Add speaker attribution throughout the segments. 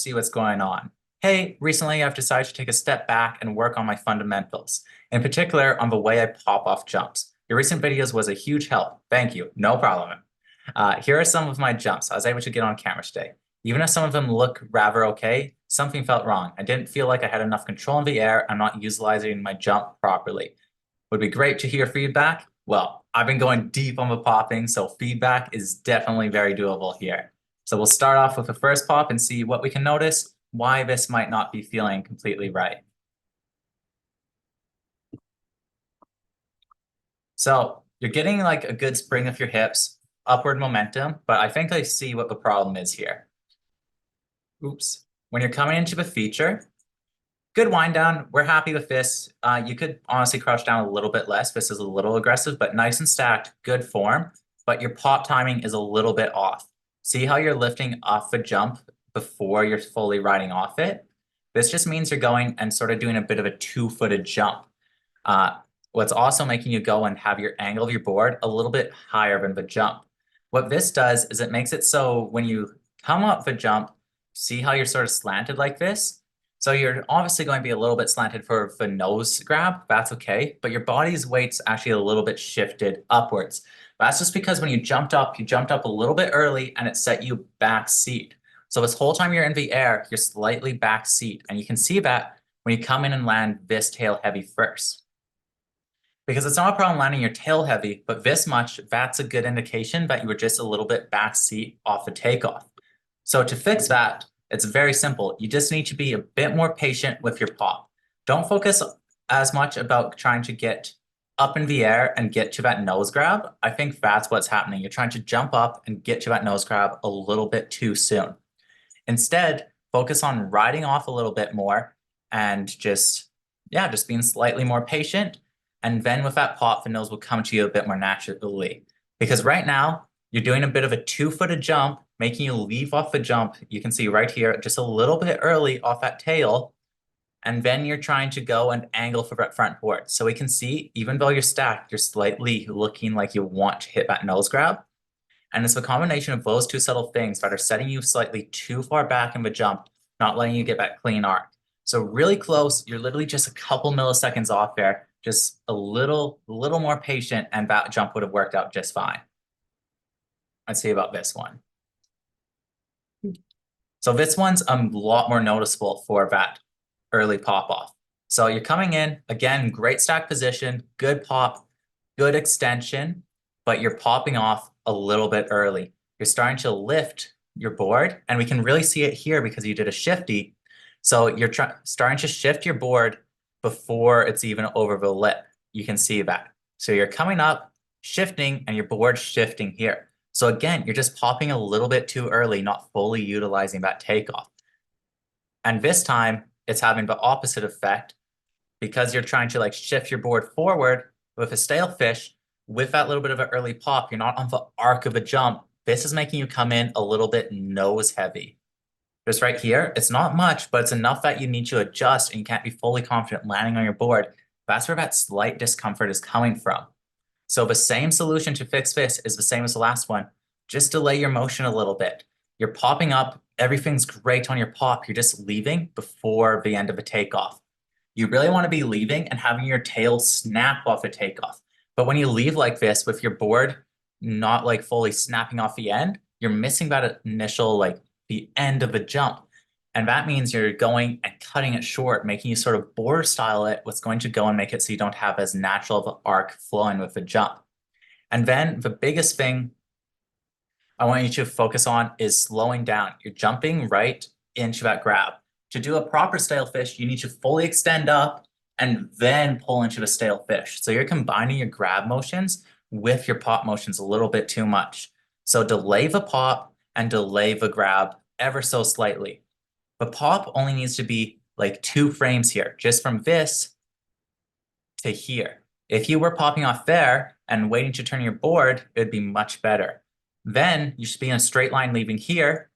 Speaker 1: see what's going on. Hey, recently I've decided to take a step back and work on my fundamentals, in particular on the way I pop off jumps. Your recent videos was a huge help. Thank you. No problem. Here are some of my jumps I was able to get on camera today. Even if some of them look rather okay, something felt wrong. I didn't feel like I had enough control in the air. I'm not utilizing my jump properly. Would be great to hear feedback. Well, I've been going deep on the popping, so feedback is definitely very doable here. So we'll start off with the first pop and see what we can notice, why this might not be feeling completely right. So you're getting like a good spring of your hips, upward momentum, but I think I see what the problem is here. Oops. When you're coming into the feature, good wind down. We're happy with this. You could honestly crouch down a little bit less. This is a little aggressive, but nice and stacked, good form. But your pop timing is a little bit off. See how you're lifting off the jump before you're fully riding off it? This just means you're going and sort of doing a bit of a two-footed jump. What's also making you go and have your angle of your board a little bit higher than the jump. What this does is it makes it so when you come up the jump, see how you're sort of slanted like this? So you're obviously going to be a little bit slanted for the nose grab, that's okay, but your body's weight's actually a little bit shifted upwards. That's just because when you jumped up a little bit early and it set you back seat. So this whole time you're in the air, you're slightly back seat, and you can see that when you come in and land this tail heavy first. Because it's not a problem landing your tail heavy, but this much, that's a good indication that you were just a little bit back seat off the takeoff. So to fix that, it's very simple. You just need to be a bit more patient with your pop. Don't focus as much about trying to get up in the air and get to that nose grab. I think that's what's happening. You're trying to jump up and get to that nose grab a little bit too soon. Instead, focus on riding off a little bit more and just being slightly more patient. And then with that pop, the nose will come to you a bit more naturally. Because right now, you're doing a bit of a two-footed jump, making you leave off the jump. You can see right here, just a little bit early off that tail. And then you're trying to go and angle for that front board. So we can see, even though you're stacked, you're slightly looking like you want to hit that nose grab. And it's a combination of those two subtle things that are setting you slightly too far back in the jump, not letting you get that clean arc. So really close, you're literally just a couple milliseconds off there, just a little more patient, and that jump would have worked out just fine. Let's see about this one. So this one's a lot more noticeable for that early pop off. So you're coming in, again, great stack position, good pop, good extension, but you're popping off a little bit early. You're starting to lift your board, and we can really see it here because you did a shifty. So you're starting to shift your board before it's even over the lip. You can see that. So you're coming up, shifting, and your board's shifting here. So again, you're just popping a little bit too early, not fully utilizing that takeoff. And this time, it's having the opposite effect because you're trying to like shift your board forward with a stale fish. With that little bit of an early pop, you're not on the arc of a jump. This is making you come in a little bit nose heavy. Just right here, it's not much, but it's enough that you need to adjust and you can't be fully confident landing on your board. That's where that slight discomfort is coming from. So the same solution to fix this is the same as the last one. Just delay your motion a little bit. You're popping up, everything's great on your pop. You're just leaving before the end of a takeoff. You really want to be leaving and having your tail snap off a takeoff. But when you leave like this with your board not like fully snapping off the end, you're missing that initial like the end of a jump. And that means you're going and cutting it short, making you sort of board style it, what's going to go and make it so you don't have as natural of an arc flowing with the jump. And then the biggest thing I want you to focus on is slowing down. You're jumping right into that grab. To do a proper stale fish, you need to fully extend up and then pull into the stale fish. So you're combining your grab motions with your pop motions a little bit too much. So delay the pop and delay the grab ever so slightly. The pop only needs to be like 2 frames here, just from this to here. If you were popping off there and waiting to turn your board, it'd be much better. Then you should be in a straight line leaving here,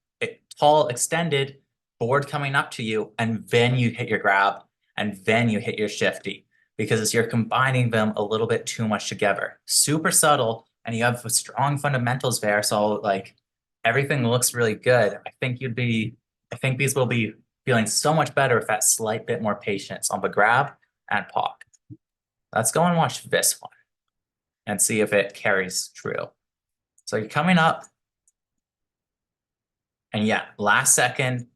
Speaker 1: tall, extended, board coming up to you, and then you hit your grab, and then you hit your shifty, because you're combining them a little bit too much together. Super subtle, and you have strong fundamentals there, so like everything looks really good. I think you'd be I think these will be feeling so much better with that slight bit more patience on the grab and pop. Let's go and watch this one and see if it carries true. So you're coming up, and yeah, last second,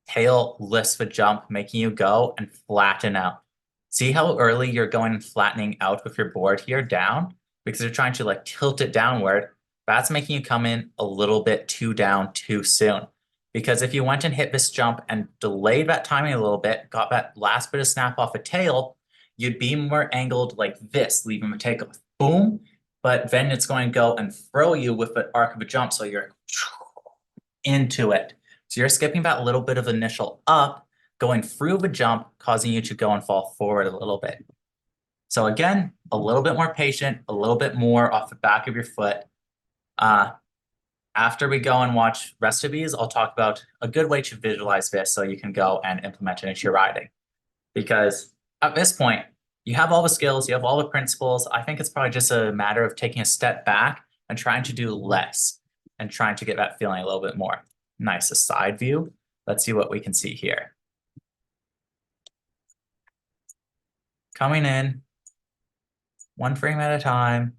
Speaker 1: tail lifts the jump, making you go and flatten out. See how early you're going and flattening out with your board here down? Because you're trying to like tilt it downward. That's making you come in a little bit too down too soon. Because if you went and hit this jump and delayed that timing a little bit, got that last bit of snap off a tail, you'd be more angled like this, leaving the takeoff. Boom. But then it's going to go and throw you with the arc of a jump. So you're into it. So you're skipping that little bit of initial up, going through the jump, causing you to go and fall forward a little bit. So again, a little bit more patient, a little bit more off the back of your foot. After we go and watch rest of these, I'll talk about a good way to visualize this so you can go and implement it into your riding. Because at this point, you have all the skills, you have all the principles. I think it's probably just a matter of taking a step back and trying to do less and trying to get that feeling a little bit more. Nice, a side view. Let's see what we can see here. Coming in, one frame at a time.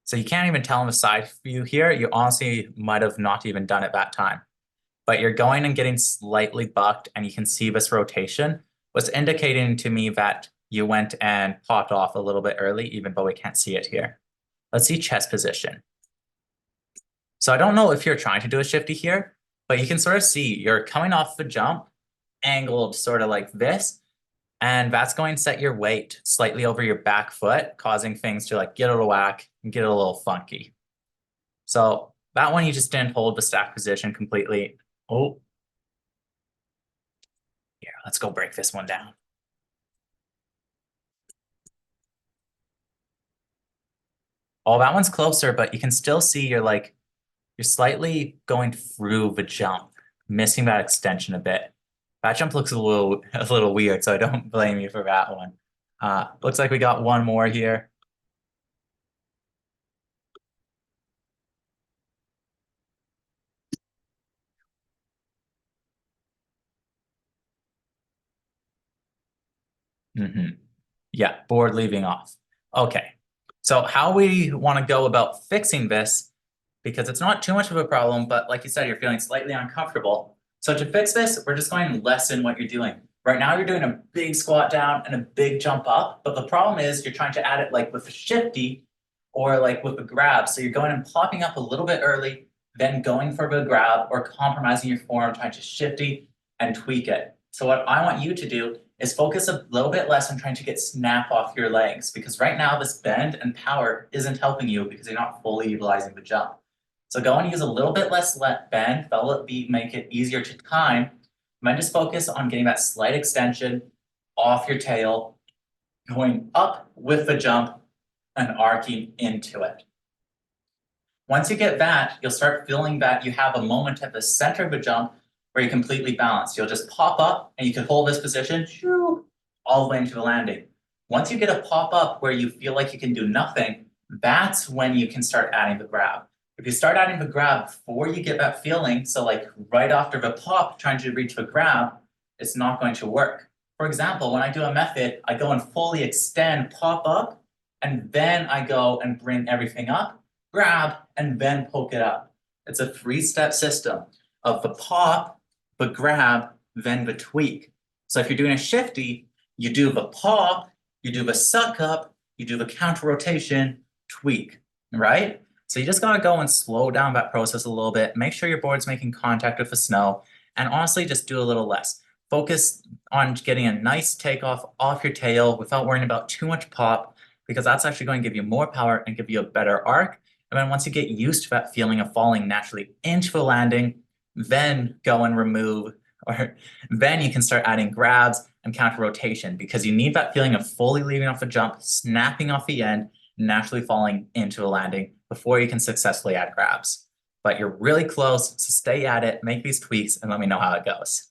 Speaker 1: So you can't even tell in the side view here. You honestly might have not even done it that time. But you're going and getting slightly bucked, and you can see this rotation was indicating to me that you went and popped off a little bit early, even though we can't see it here. Let's see chest position. So I don't know if you're trying to do a shifty here, but you can sort of see you're coming off the jump, angled sort of like this, and that's going to set your weight slightly over your back foot, causing things to like get out of whack and get a little funky. So that one, you just didn't hold the stack position completely. Oh, here, let's go break this one down. Oh, that one's closer, but you can still see you're slightly going through the jump, missing that extension a bit. That jump looks a little weird, so I don't blame you for that one. Looks like we got one more here. Yeah, board leaving off. Okay, so how we want to go about fixing this, because it's not too much of a problem, but like you said, you're feeling slightly uncomfortable. So to fix this, we're just going to lessen what you're doing. Right now, you're doing a big squat down and a big jump up, but the problem is you're trying to add it like with a shifty or like with a grab. So you're going and popping up a little bit early, then going for the grab or compromising your form, trying to shifty and tweak it. So what I want you to do is focus a little bit less on trying to get snap off your legs, because right now this bend and power isn't helping you because you're not fully utilizing the jump. So go and use a little bit less bend, make it easier to time, and then just focus on getting that slight extension off your tail, going up with the jump and arcing into it. Once you get that, you'll start feeling that you have a moment at the center of the jump where you're completely balanced. You'll just pop up and you can hold this position all the way into the landing. Once you get a pop up where you feel like you can do nothing, that's when you can start adding the grab. If you start adding the grab before you get that feeling, so like right after the pop, trying to reach the grab, it's not going to work. For example, when I do a method, I go and fully extend, pop up, and then I go and bring everything up, grab, and then poke it up. It's a 3-step system of the pop, the grab, then the tweak. So if you're doing a shifty, you do the pop, you do the suck up, you do the counter rotation, tweak, right? So you just gotta go and slow down that process a little bit, make sure your board's making contact with the snow, and honestly, just do a little less. Focus on getting a nice takeoff off your tail without worrying about too much pop, because that's actually going to give you more power and give you a better arc. And then once you get used to that feeling of falling naturally into the landing, then go and remove, or then you can start adding grabs and counter rotation, because you need that feeling of fully leaving off the jump, snapping off the end, naturally falling into a landing before you can successfully add grabs. But you're really close, so stay at it, make these tweaks, and let me know how it goes.